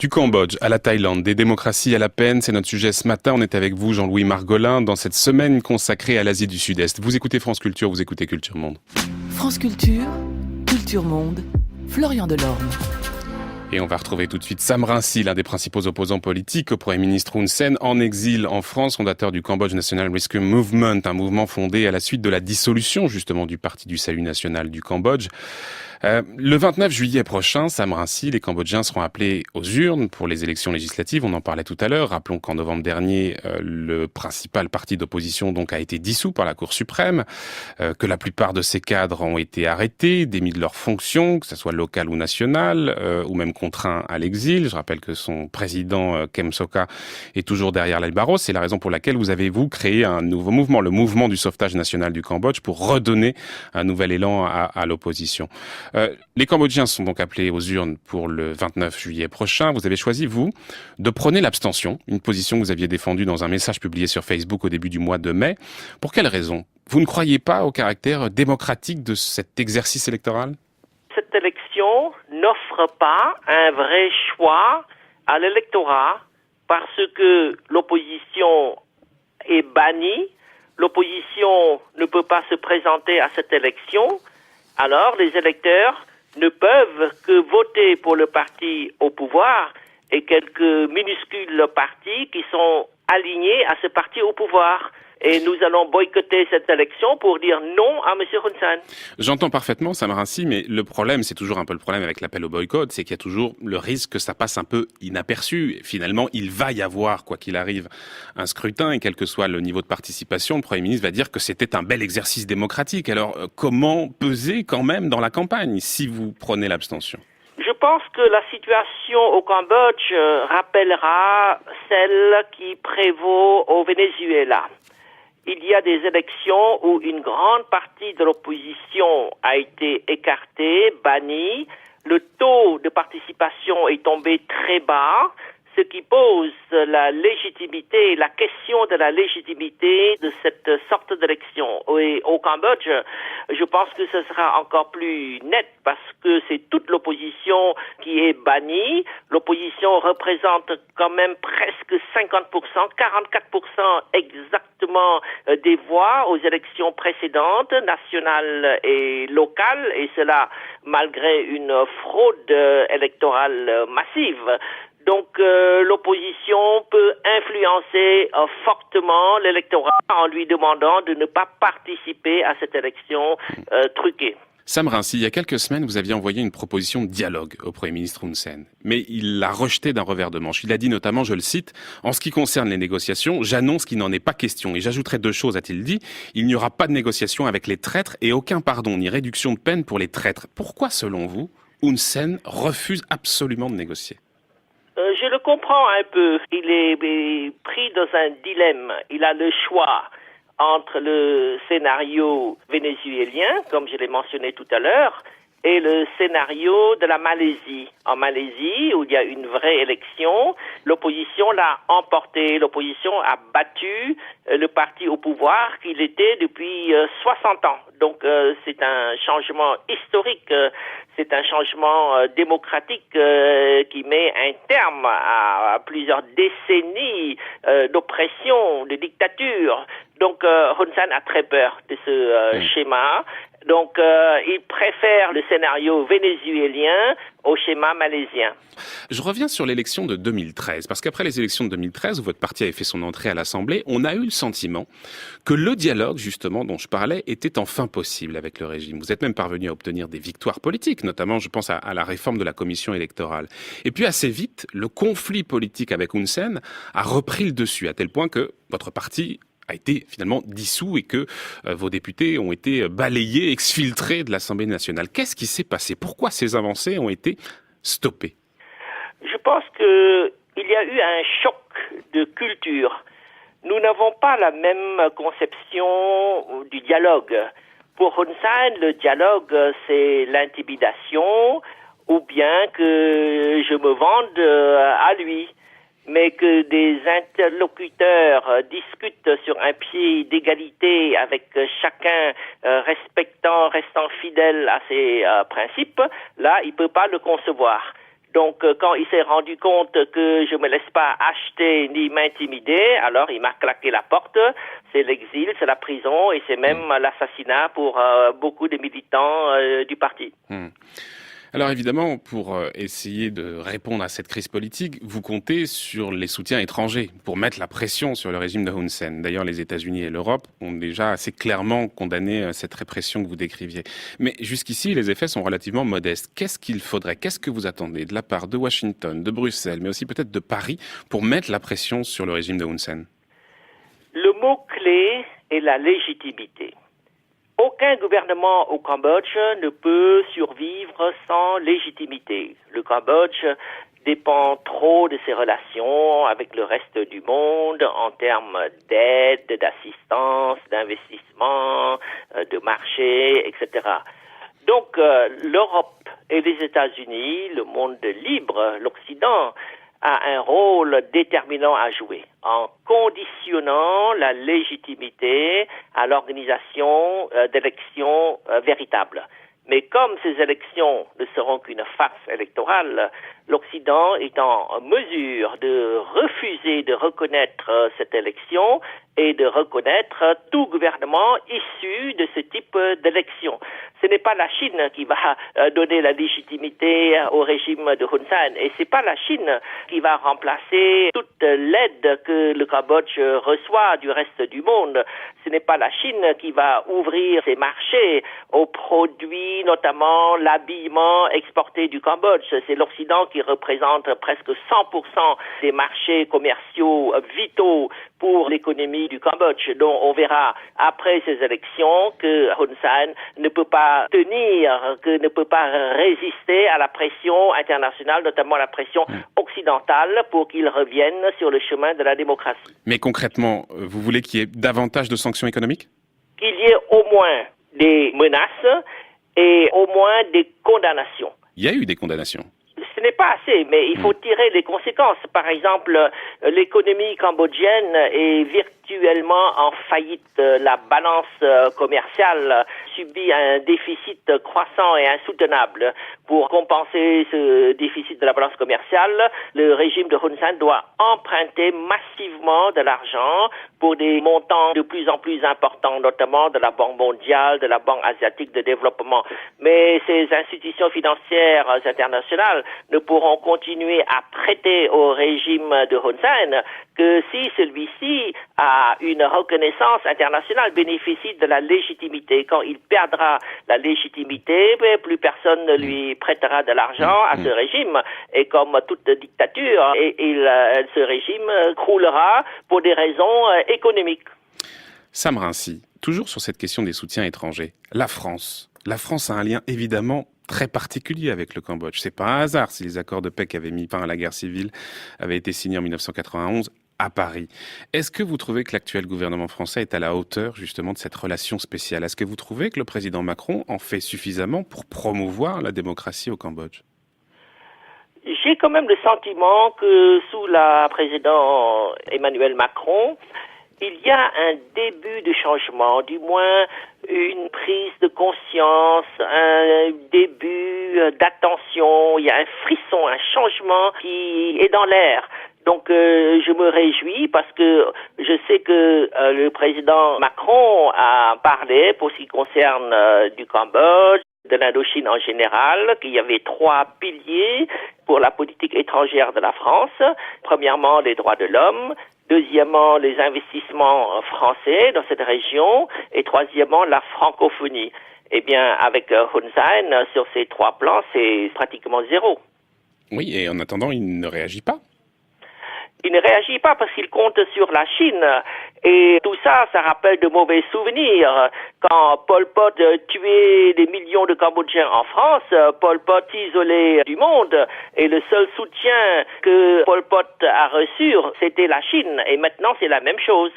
Du Cambodge à la Thaïlande, des démocraties à la peine, c'est notre sujet ce matin. On est avec vous, Jean-Louis Margolin, dans cette semaine consacrée à l'Asie du Sud-Est. Vous écoutez France Culture, vous écoutez Culture Monde. France Culture, Culture Monde, Florian Delorme. Et on va retrouver tout de suite Sam Rainsy, l'un des principaux opposants politiques au Premier ministre Hun Sen, en exil en France, fondateur du Cambodge National Rescue Movement, un mouvement fondé à la suite de la dissolution justement du Parti du Salut National du Cambodge. Le 29 juillet prochain, Sam Rainsy, les Cambodgiens seront appelés aux urnes pour les élections législatives. On en parlait tout à l'heure. Rappelons qu'en novembre dernier, le principal parti d'opposition donc a été dissous par la Cour suprême, que la plupart de ses cadres ont été arrêtés, démis de leurs fonctions, que ce soit locales ou nationales, ou même contraints à l'exil. Je rappelle que son président, Kem Sokha, est toujours derrière les barreaux. C'est la raison pour laquelle vous avez, créé un nouveau mouvement, le mouvement du sauvetage national du Cambodge, pour redonner un nouvel élan à l'opposition. Les Cambodgiens sont donc appelés aux urnes pour le 29 juillet prochain. Vous avez choisi, vous, de prôner l'abstention, une position que vous aviez défendue dans un message publié sur Facebook au début du mois de mai. Pour quelle raison ? Vous ne croyez pas au caractère démocratique de cet exercice électoral ? Cette élection n'offre pas un vrai choix à l'électorat parce que l'opposition est bannie. L'opposition ne peut pas se présenter à cette élection. Alors, les électeurs ne peuvent que voter pour le parti au pouvoir et quelques minuscules partis qui sont alignés à ce parti au pouvoir. Et nous allons boycotter cette élection pour dire non à M. Hun Sen. J'entends parfaitement, Sam Rainsy, mais le problème, c'est toujours un peu le problème avec l'appel au boycott, c'est qu'il y a toujours le risque que ça passe un peu inaperçu. Finalement, il va y avoir, quoi qu'il arrive, un scrutin, et quel que soit le niveau de participation, le Premier ministre va dire que c'était un bel exercice démocratique. Alors, comment peser quand même dans la campagne, si vous prenez l'abstention ? Je pense que la situation au Cambodge rappellera celle qui prévaut au Venezuela. Il y a des élections où une grande partie de l'opposition a été écartée, bannie. Le taux de participation est tombé très bas, ce qui pose la légitimité, la question de la légitimité de cette sorte d'élection. Et au Cambodge, je pense que ce sera encore plus net parce que c'est toute l'opposition qui est bannie. L'opposition représente quand même presque 50%, 44% exactement des voix aux élections précédentes, nationales et locales, et cela malgré une fraude électorale massive. Donc l'opposition peut influencer fortement l'électorat en lui demandant de ne pas participer à cette élection truquée. Sam Rainsy, il y a quelques semaines, vous aviez envoyé une proposition de dialogue au Premier ministre Hun Sen. Mais il l'a rejetée d'un revers de manche. Il a dit notamment, je le cite, « En ce qui concerne les négociations, j'annonce qu'il n'en est pas question. Et j'ajouterai deux choses, a-t-il dit. Il n'y aura pas de négociation avec les traîtres et aucun pardon ni réduction de peine pour les traîtres. » Pourquoi, selon vous, Hun Sen refuse absolument de négocier ? Je le comprends un peu. Il est pris dans un dilemme. Il a le choix entre le scénario vénézuélien, comme je l'ai mentionné tout à l'heure, et le scénario de la Malaisie. En Malaisie, où il y a une vraie élection, l'opposition l'a emporté. L'opposition a battu le parti au pouvoir qu'il était depuis 60 ans. Donc c'est un changement historique, c'est un changement démocratique qui met un terme à plusieurs décennies d'oppression, de dictature. Donc Hun Sen a très peur de ce schéma. Donc, il préfère le scénario vénézuélien au schéma malaisien. Je reviens sur l'élection de 2013, parce qu'après les élections de 2013, où votre parti avait fait son entrée à l'Assemblée, on a eu le sentiment que le dialogue, justement, dont je parlais, était enfin possible avec le régime. Vous êtes même parvenu à obtenir des victoires politiques, notamment, je pense, à la réforme de la commission électorale. Et puis, assez vite, le conflit politique avec Hun Sen a repris le dessus, à tel point que votre parti a été finalement dissous et que vos députés ont été balayés, exfiltrés de l'Assemblée nationale. Qu'est-ce qui s'est passé ? Pourquoi ces avancées ont été stoppées ? Je pense qu'il y a eu un choc de culture. Nous n'avons pas la même conception du dialogue. Pour Hun Sen, le dialogue, c'est l'intimidation ou bien que je me vende à lui. Mais que des interlocuteurs discutent sur un pied d'égalité avec chacun restant fidèle à ses principes, là, il peut pas le concevoir. Donc, quand il s'est rendu compte que je me laisse pas acheter ni m'intimider, alors il m'a claqué la porte. C'est l'exil, c'est la prison et c'est même l'assassinat pour beaucoup de militants du parti. Alors évidemment, pour essayer de répondre à cette crise politique, vous comptez sur les soutiens étrangers pour mettre la pression sur le régime de Hun Sen. D'ailleurs, les États-Unis et l'Europe ont déjà assez clairement condamné cette répression que vous décriviez. Mais jusqu'ici, les effets sont relativement modestes. Qu'est-ce qu'il faudrait, qu'est-ce que vous attendez de la part de Washington, de Bruxelles, mais aussi peut-être de Paris, pour mettre la pression sur le régime de Hun Sen? Le mot-clé est la légitimité. Aucun gouvernement au Cambodge ne peut survivre sans légitimité. Le Cambodge dépend trop de ses relations avec le reste du monde en termes d'aide, d'assistance, d'investissement, de marché, etc. Donc l'Europe et les États-Unis, le monde libre, l'Occident, a un rôle déterminant à jouer en conditionnant la légitimité à l'organisation d'élections véritables. Mais comme ces élections ne seront qu'une farce électorale, l'Occident est en mesure de refuser de reconnaître cette élection et de reconnaître tout gouvernement issu de ce type d'élection. Ce n'est pas la Chine qui va donner la légitimité au régime de Hun Sen et c'est pas la Chine qui va remplacer toute l'aide que le Cambodge reçoit du reste du monde. Ce n'est pas la Chine qui va ouvrir ses marchés aux produits, notamment l'habillement exporté du Cambodge. C'est l'Occident qui représente presque 100% des marchés commerciaux vitaux pour l'économie du Cambodge. Donc on verra après ces élections que Hun Sen ne peut pas tenir, que ne peut pas résister à la pression internationale, notamment la pression occidentale, pour qu'il revienne sur le chemin de la démocratie. Mais concrètement, vous voulez qu'il y ait davantage de sanctions économiques? Qu'il y ait au moins des menaces et au moins des condamnations. Il y a eu des condamnations. Ce n'est pas assez, mais il faut tirer les conséquences. Par exemple, l'économie cambodgienne est virtuellement en faillite. La balance commerciale subit un déficit croissant et insoutenable. Pour compenser ce déficit de la balance commerciale, le régime de Hun Sen doit emprunter massivement de l'argent pour des montants de plus en plus importants, notamment de la Banque mondiale, de la Banque asiatique de développement. Mais ces institutions financières internationales ne pourront continuer à prêter au régime de Hun Sen que si celui-ci a une reconnaissance internationale, bénéficie de la légitimité. Quand il perdra la légitimité, plus personne ne lui prêtera de l'argent à ce régime. Et comme toute dictature, ce régime croulera pour des raisons économiques. Sam Rainsy, toujours sur cette question des soutiens étrangers, la France a un lien évidemment très particulier avec le Cambodge. C'est pas un hasard si les accords de paix qui avaient mis fin à la guerre civile avaient été signés en 1991 à Paris. Est-ce que vous trouvez que l'actuel gouvernement français est à la hauteur justement de cette relation spéciale? Est-ce que vous trouvez que le président Macron en fait suffisamment pour promouvoir la démocratie au Cambodge? J'ai quand même le sentiment que sous la présidente Emmanuel Macron, il y a un début de changement, du moins une prise de conscience, un début d'attention, il y a un frisson, un changement qui est dans l'air. Donc je me réjouis parce que je sais que le président Macron a parlé pour ce qui concerne du Cambodge, de l'Indochine en général, qu'il y avait 3 piliers pour la politique étrangère de la France. Premièrement, les droits de l'homme. Deuxièmement, les investissements français dans cette région. Et troisièmement, la francophonie. Eh bien, avec Hun Sen, sur ces 3 plans, c'est pratiquement zéro. Oui, et en attendant, il ne réagit pas. Il ne réagit pas parce qu'il compte sur la Chine. Et tout ça, ça rappelle de mauvais souvenirs. Quand Pol Pot tuait des millions de Cambodgiens en France, Pol Pot isolé du monde. Et le seul soutien que Pol Pot a reçu, c'était la Chine. Et maintenant, c'est la même chose.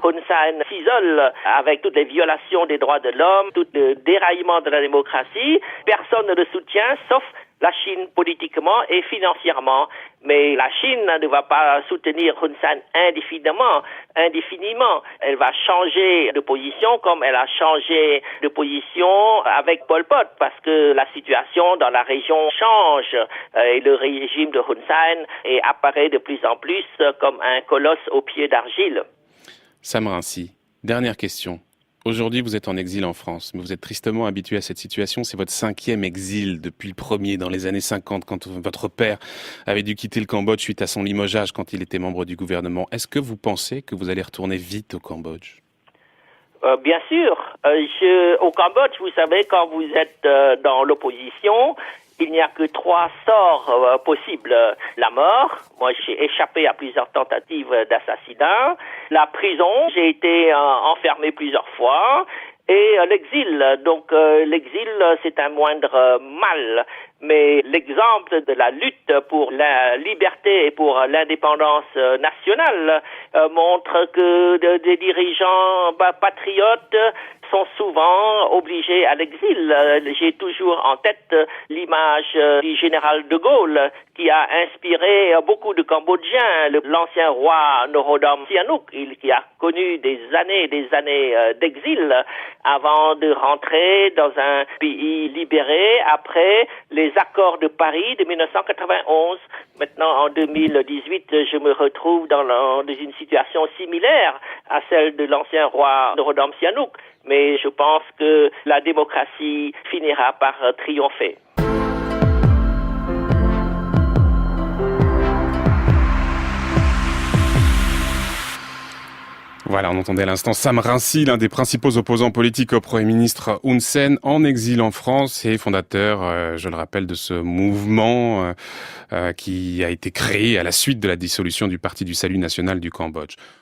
Hun Sen s'isole avec toutes les violations des droits de l'homme, tout le déraillement de la démocratie. Personne ne le soutient, sauf la Chine politiquement et financièrement. Mais la Chine ne va pas soutenir Hun Sen indéfiniment. Elle va changer de position comme elle a changé de position avec Pol Pot, parce que la situation dans la région change et le régime de Hun Sen apparaît de plus en plus comme un colosse aux pieds d'argile. Sam Rainsy, dernière question. Aujourd'hui, vous êtes en exil en France, mais vous êtes tristement habitué à cette situation. C'est votre 5e exil depuis le premier dans les années 50, quand votre père avait dû quitter le Cambodge suite à son limogeage quand il était membre du gouvernement. Est-ce que vous pensez que vous allez retourner vite au Cambodge ? Bien sûr. Au Cambodge, vous savez, quand vous êtes dans l'opposition, il n'y a que 3 sorts possibles. La mort, moi j'ai échappé à plusieurs tentatives d'assassinat. La prison, j'ai été enfermé plusieurs fois. Et l'exil. Donc l'exil, c'est un moindre mal. Mais l'exemple de la lutte pour la liberté et pour l'indépendance nationale montre que des dirigeants patriotes sont souvent obligés à l'exil. J'ai toujours en tête l'image du général de Gaulle qui a inspiré beaucoup de Cambodgiens, l'ancien roi Norodom Sihanouk, qui a connu des années d'exil avant de rentrer dans un pays libéré après les accords de Paris de 1991. Maintenant, en 2018, je me retrouve dans une situation similaire à celle de l'ancien roi Norodom Sihanouk. Mais je pense que la démocratie finira par triompher. Voilà, on entendait à l'instant Sam Rainsy, l'un des principaux opposants politiques au Premier ministre Hun Sen, en exil en France et fondateur, je le rappelle, de ce mouvement qui a été créé à la suite de la dissolution du Parti du Salut national du Cambodge.